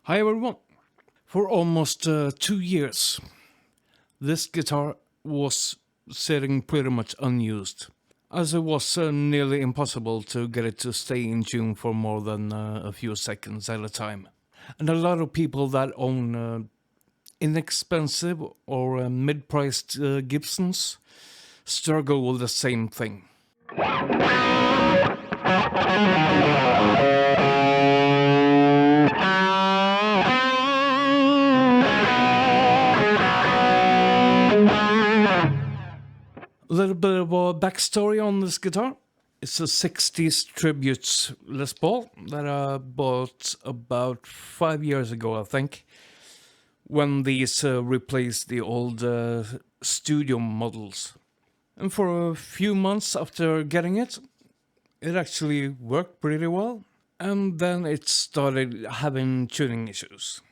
Hi everyone! For almost 2 years, this guitar was sitting pretty much unused, as it was nearly impossible to get it to stay in tune for more than a few seconds at a time. And a lot of people that own inexpensive or mid-priced Gibsons struggle with the same thing. A little bit of a backstory on this guitar. It's a 60s tribute Les Paul that I bought about 5 years ago, I think, when these replaced the old studio models. And for a few months after getting it, it actually worked pretty well. And then it started having tuning issues.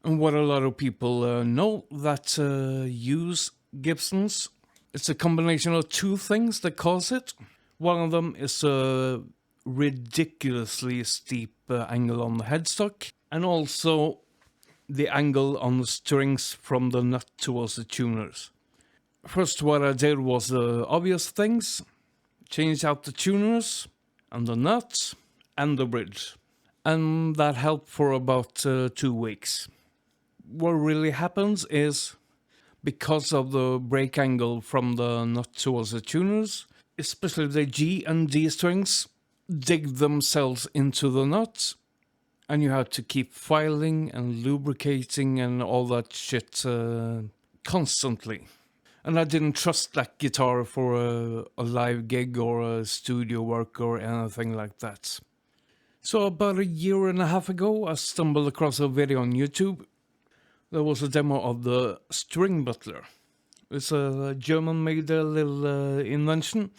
And what a lot of people know that use Gibsons, it's a combination of two things that cause it. One of them is a ridiculously steep angle on the headstock, and also the angle on the strings from the nut towards the tuners. First, what I did was the obvious things: change out the tuners and the nuts and the bridge. And that helped for about 2 weeks. What really happens is, because of the break angle from the nut towards the tuners, especially the G and D strings dig themselves into the nut, and you have to keep filing and lubricating and all that shit constantly. And I didn't trust that guitar for a live gig or a studio work or anything like that. So about 1.5 years ago, I stumbled across a video on YouTube. There was a demo of the String Butler. It's a German-made little invention.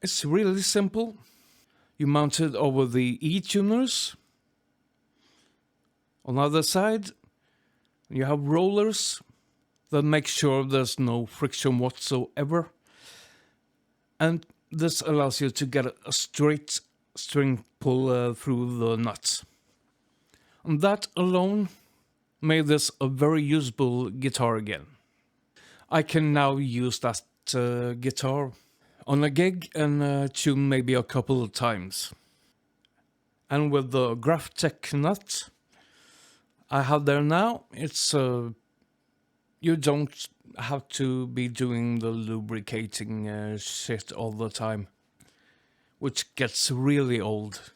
It's really simple. You mount it over the E tuners. On the other side, you have rollers that make sure there's no friction whatsoever. And this allows you to get a straight string pull through the nuts. And that alone made this a very usable guitar again. I can now use that guitar on a gig and tune maybe a couple of times. And with the Graphtec nut I have there now, it's you don't have to be doing the lubricating shit all the time, which gets really old.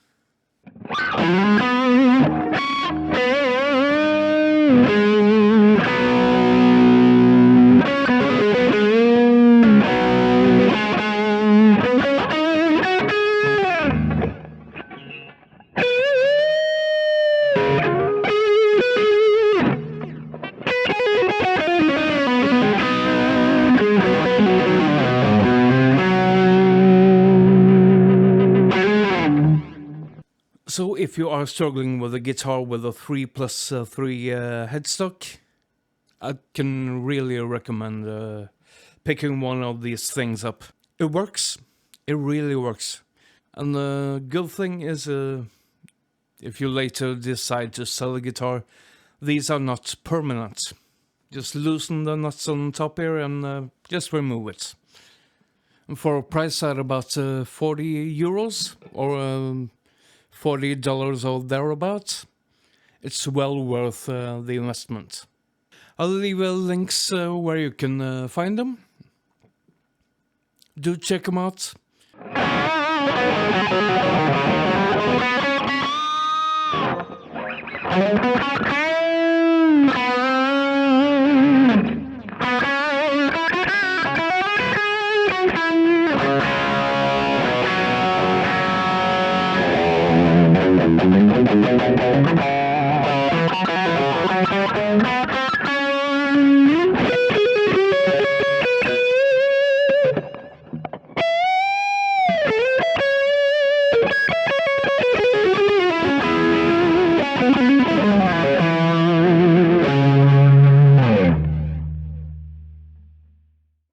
So if you are struggling with a guitar with a 3+3 headstock, I can really recommend picking one of these things up. It works. It really works. And the good thing is, if you later decide to sell a guitar, these are not permanent. Just loosen the nuts on top here and just remove it. And for a price at about 40 euros or $40 or thereabouts, it's well worth the investment. I'll leave links where you can find them. Do check them out. Thank you.